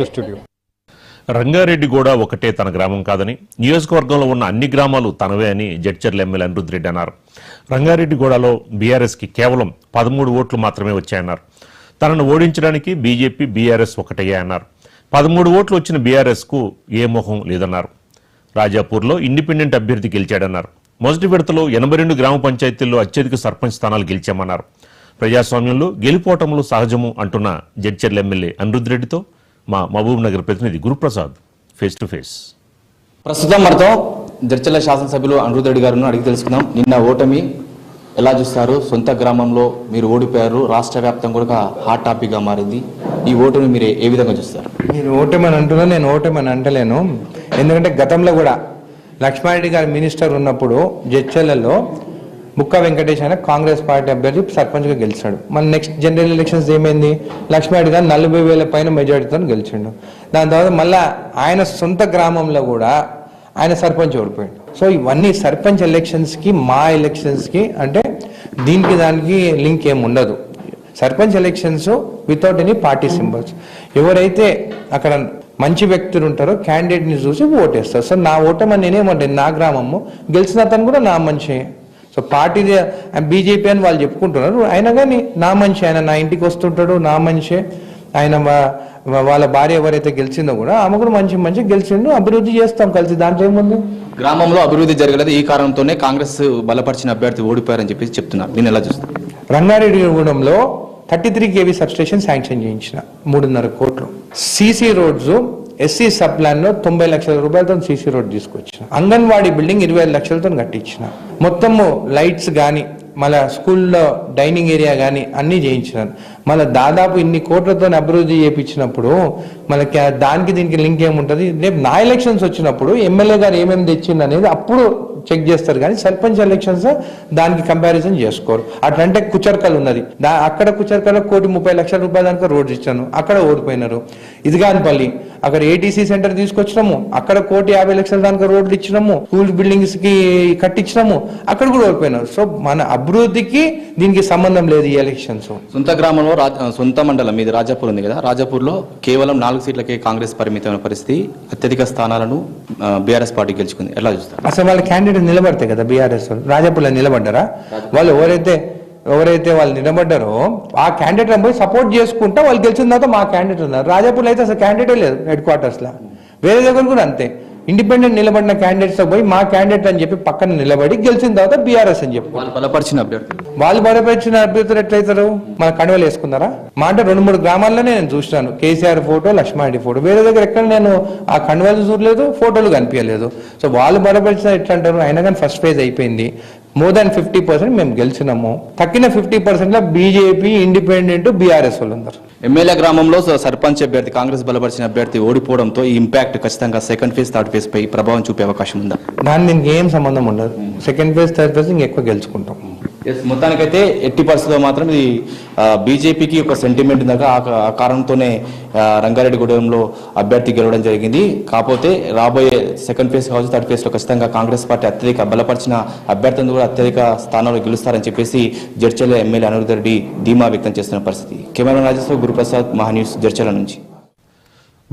To studio. Rangareddyguda ఒకటే తన గ్రామం కాదని, నియోజకవర్గంలో ఉన్న అన్ని గ్రామాలు తనవే అని జడ్చర్ల ఎమ్మెల్యే అనిరుద్ రెడ్డి అన్నారు. రంగారెడ్డిగూడలో బీఆర్ఎస్కి కేవలం 13 ఓట్లు మాత్రమే వచ్చాయన్నారు. తనను ఓడించడానికి బీజేపీ బీఆర్ఎస్ ఒకటయ్యాయన్నారు. 13 ఓట్లు వచ్చిన బీఆర్ఎస్కు ఏ మొహం లేదన్నారు. రాజాపూర్లో ఇండిపెండెంట్ అభ్యర్థి గెలిచాడన్నారు. మొదటి విడతలో 82 గ్రామ పంచాయతీల్లో అత్యధిక సర్పంచ్ స్థానాలు గెలిచామన్నారు. ప్రజాస్వామ్యంలో గెలుపోవటములు సహజము అంటున్న జడ్చర్ల ఎమ్మెల్యే అనిరుద్ రెడ్డితో మా మహబూబ్ నగర్ ప్రతినిధి గురుప్రసాద్ ఫేస్ టు ఫేస్. ప్రస్తుతం మనతో జడ్చర్ల శాసనసభ్యులు అనిరుద్ రెడ్డి గారిని అడిగి తెలుసుకుందాం. నిన్న ఓటమి ఎలా చూస్తారు? సొంత గ్రామంలో మీరు ఓడిపోయారు, రాష్ట్ర వ్యాప్తంగా కూడా హాట్ టాపిక్గా మారింది. ఈ ఓటమి మీరు ఏ విధంగా చూస్తారు? మీరు ఓటమని అంటున్నా, నేను ఓటమని అంటలేను. ఎందుకంటే గతంలో కూడా లక్ష్మారెడ్డి గారు మినిస్టర్ ఉన్నప్పుడు జడ్చర్లలో ముక్క వెంకటేష్ అయినా కాంగ్రెస్ పార్టీ అభ్యర్థి సర్పంచ్గా గెలిచాడు. మన నెక్స్ట్ జనరల్ ఎలక్షన్స్ ఏమైంది? లక్ష్మారెడ్డి గారు 40,000 పైన మెజారిటీతో గెలిచాడు. దాని తర్వాత మళ్ళీ ఆయన సొంత గ్రామంలో కూడా ఆయన సర్పంచ్ ఓడిపోయాడు. సో ఇవన్నీ సర్పంచ్ ఎలక్షన్స్కి మా ఎలక్షన్స్కి అంటే దీనికి దానికి లింక్ ఏమి ఉండదు. Sarpanch elections without any party symbols. ఎవరైతే అక్కడ మంచి వ్యక్తులు ఉంటారో క్యాండిడేట్ని చూసి ఓటేస్తారు. సో నా ఓటమని నేనేమంటాను, నా గ్రామము గెలిచిన అతను కూడా నా మనిషి. సో పార్టీ బీజేపీ అని వాళ్ళు చెప్పుకుంటున్నారు, అయినా కానీ నా మనిషి, ఆయన నా ఇంటికి వస్తుంటాడు, నా మనిషి. ఆయన వాళ్ళ భార్య ఎవరైతే గెలిచిందో కూడా ఆమె కూడా మంచి గెలిచిండు, అభివృద్ధి చేస్తాం కలిసి. దాంట్లో ఏముంది? గ్రామంలో అభివృద్ధి జరగలేదు, ఈ కారణంతోనే కాంగ్రెస్ బలపరిచిన అభ్యర్థి ఓడిపోయారని చెప్పేసి చెప్తున్నారు. నేను ఎలా చూస్తాను? రంగారెడ్డిగూడెంలో 33 kV సబ్స్టేషన్ శాంక్షన్ చేయించిన 3.5 కోట్లు. CC roads SC sub plan లో 90 లక్షల రూపాయలతో సీసీ రోడ్ తీసుకొచ్చిన. అంగన్వాడీ బిల్డింగ్ 25 లక్షలతో కట్టించిన. మొత్తము లైట్స్ కానీ మళ్ళీ స్కూల్లో డైనింగ్ ఏరియా కానీ అన్నీ చేయించినాను. మళ్ళీ దాదాపు ఇన్ని కోట్లతో అభివృద్ధి చేయించినప్పుడు మనకి దానికి దీనికి లింక్ ఏముంటుంది? రేపు నా ఎలక్షన్స్ వచ్చినప్పుడు ఎమ్మెల్యే గారు ఏమేమి తెచ్చింది అనేది అప్పుడు చెక్ చేస్తారు, కానీ సర్పంచ్ ఎలక్షన్స్ దానికి కంపారిజన్ చేసుకోరు. అట్లంటే కుచర్కల్ ఉన్నది, అక్కడ కుచర్కల్లో 1,30,00,000 రూపాయల దానికి రోడ్స్ ఇచ్చాను, అక్కడ ఓడిపోయినారు. ఇదిగానిపల్లి అక్కడ ఏటీసీ సెంటర్ తీసుకొచ్చినాము, అక్కడ 1,50,00,000 దానికి రోడ్లు ఇచ్చినాము, స్కూల్ బిల్డింగ్స్ కి కట్టించినాము, అక్కడ కూడా ఓడిపోయినారు. సో మన అభివృద్ధికి దీనికి సంబంధం లేదు ఈ ఎలక్షన్స్. సొంత గ్రామంలో సొంత మండలం మీద రాజాపూర్ ఉంది కదా, రాజాపూర్లో కేవలం 4 సీట్లకే కాంగ్రెస్ పరిమితమైన పరిస్థితి, అత్యధిక స్థానాలను బీఆర్ఎస్ పార్టీ గెలుచుకుంది. ఎలా చూస్తారు? అసలు వాళ్ళ క్యాండిడేట్ నిలబడతాయి కదా బీఆర్ఎస్ వాళ్ళు. రాజాపూర్లో నిలబడ్డారా? వాళ్ళు ఎవరైతే వాళ్ళు నిలబడ్డారో ఆ క్యాండిడేట్ పోయి సపోర్ట్ చేసుకుంటా వాళ్ళు గెలిచిన తర్వాత మా క్యాండిడేట్ ఉన్నారు. రాజాపూర్లో అయితే అసలు క్యాండిడేటే లేదు హెడ్ క్వార్టర్స్ లా. వేరే దగ్గర కూడా అంతే, ఇండిపెండెంట్ నిలబడిన క్యాండిడేట్స్ పోయి మా క్యాండిడేట్ అని చెప్పి పక్కన నిలబడి గెలిచిన తర్వాత బీఆర్ఎస్ అని చెప్పి వాళ్ళు బలపరిచిన అభ్యర్థులు ఎట్లయితారు? మన కండువలు వేసుకున్నారా? మా అంటే 2-3 గ్రామాల్లోనే నేను చూసినాను కేసీఆర్ ఫోటో, లక్ష్మారెడ్డి ఫోటో. వేరే దగ్గర ఎక్కడ నేను ఆ కండువలు చూడలేదు, ఫోటోలు కనిపించలేదు. సో వాళ్ళు బలపరిచిన ఎట్లా అంటారు? అయినా కానీ ఫస్ట్ ఫేజ్ అయిపోయింది. మోర్ దాన్ 50% మేము గెలిచినాము. తక్కిన 50% లో బీజేపీ, ఇండిపెండెంట్, బీఆర్ఎస్ వాళ్ళు ఉన్నారు. ఎమ్మెల్యే గ్రామంలో సర్పంచ్ అభ్యర్థి, కాంగ్రెస్ బలపరిచిన అభ్యర్థి ఓడిపోవడంతో ఈ ఇంపాక్ట్ ఖచ్చితంగా సెకండ్ ఫేజ్, థర్డ్ ఫేజ్ పై ప్రభావం చూపే అవకాశం ఉందా? దీనికి ఏం సంబంధం ఉండదు. సెకండ్ ఫేజ్, థర్డ్ ఫేజ్ ఇంకెక్కువ గెలుచుకుంటాం. మొత్తానికైతే ఎట్టి పరిస్థితుల్లో మాత్రం ఇది బీజేపీకి ఒక సెంటిమెంట్ ఉందాక ఆ కారణంతోనే రంగారెడ్డిగూడెంలో అభ్యర్థి గెలవడం జరిగింది. కాకపోతే రాబోయే సెకండ్ ఫేజ్ కావచ్చు, థర్డ్ ఫేజ్ లో ఖచ్చితంగా కాంగ్రెస్ పార్టీ అత్యధిక బలపరిచిన అభ్యర్థులను కూడా అత్యధిక స్థానాల్లో గెలుస్తారని చెప్పేసి జడ్చర్ల ఎమ్మెల్యే అనిరుద్ రెడ్డి ధీమా వ్యక్తం చేస్తున్న పరిస్థితి. కెమెరా రాజేశ్వర్, గురుప్రసాద్, మహా న్యూస్, జడ్చర్ల నుంచి.